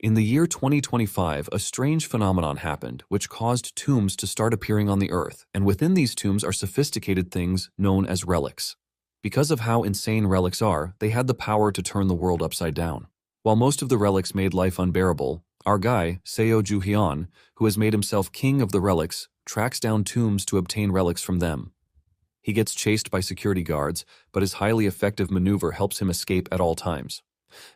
In the year 2025, a strange phenomenon happened which caused tombs to start appearing on the earth, and within these tombs are sophisticated things known as relics. Because of how insane relics are, they had the power to turn the world upside down. While most of the relics made life unbearable, our guy, Seo Ju-hyun, who has made himself king of the relics, tracks down tombs to obtain relics from them. He gets chased by security guards, but his highly effective maneuver helps him escape at all times.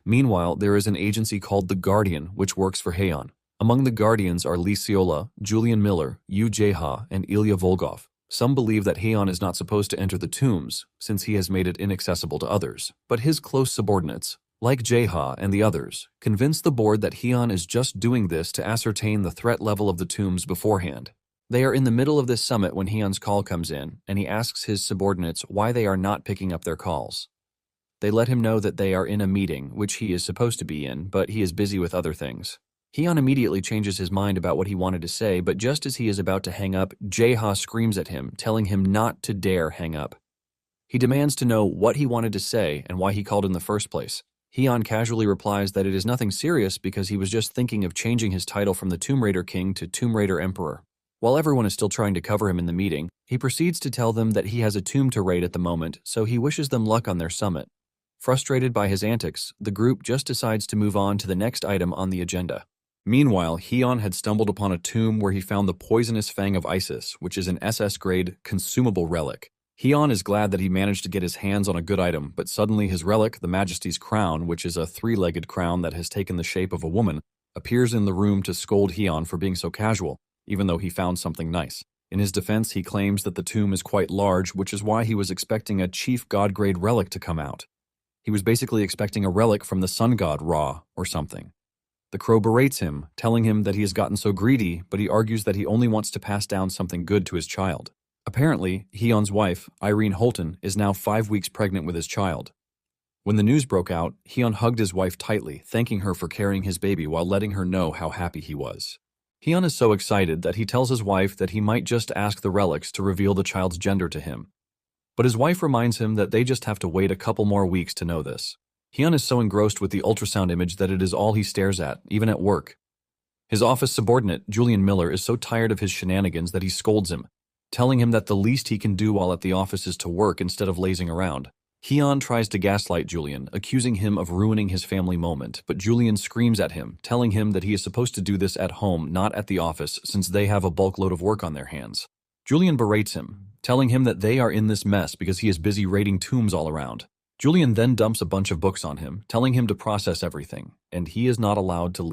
Meanwhile, there is an agency called the Guardian, which works for Haeon. Among the Guardians are Lee Seola, Julian Miller, Yoo Jae-ha, and Ilya Volkov. Some believe that Haeon is not supposed to enter the tombs, since he has made it inaccessible to others. But his close subordinates, like Jae-ha and the others, convince the board that Haeon is just doing this to ascertain the threat level of the tombs beforehand. They are in the middle of this summit when Haeon's call comes in, and he asks his subordinates why they are not picking up their calls. They let him know that they are in a meeting, which he is supposed to be in, but he is busy with other things. Haeon immediately changes his mind about what he wanted to say, but just as he is about to hang up, Jae-ha screams at him, telling him not to dare hang up. He demands to know what he wanted to say and why he called in the first place. Haeon casually replies that it is nothing serious because he was just thinking of changing his title from the Tomb Raider King to Tomb Raider Emperor. While everyone is still trying to cover him in the meeting, he proceeds to tell them that he has a tomb to raid at the moment, so he wishes them luck on their summit. Frustrated by his antics, the group just decides to move on to the next item on the agenda. Meanwhile, Haeon had stumbled upon a tomb where he found the poisonous Fang of Isis, which is an SS-grade consumable relic. Haeon is glad that he managed to get his hands on a good item, but suddenly his relic, the Majesty's Crown, which is a three-legged crown that has taken the shape of a woman, appears in the room to scold Haeon for being so casual, even though he found something nice. In his defense, he claims that the tomb is quite large, which is why he was expecting a chief god-grade relic to come out. He was basically expecting a relic from the sun god Ra or something. The crow berates him, telling him that he has gotten so greedy, but he argues that he only wants to pass down something good to his child. Apparently, Haeon's wife, Irene Holton, is now 5 weeks pregnant with his child. When the news broke out, Haeon hugged his wife tightly, thanking her for carrying his baby while letting her know how happy he was. Haeon is so excited that he tells his wife that he might just ask the relics to reveal the child's gender to him. But his wife reminds him that they just have to wait a couple more weeks to know this. Haeon is so engrossed with the ultrasound image that it is all he stares at, even at work. His office subordinate, Julian Miller, is so tired of his shenanigans that he scolds him, telling him that the least he can do while at the office is to work instead of lazing around. Haeon tries to gaslight Julian, accusing him of ruining his family moment, but Julian screams at him, telling him that he is supposed to do this at home, not at the office, since they have a bulk load of work on their hands. Julian berates him, telling him that they are in this mess because he is busy raiding tombs all around. Julian then dumps a bunch of books on him, telling him to process everything, and he is not allowed to leave.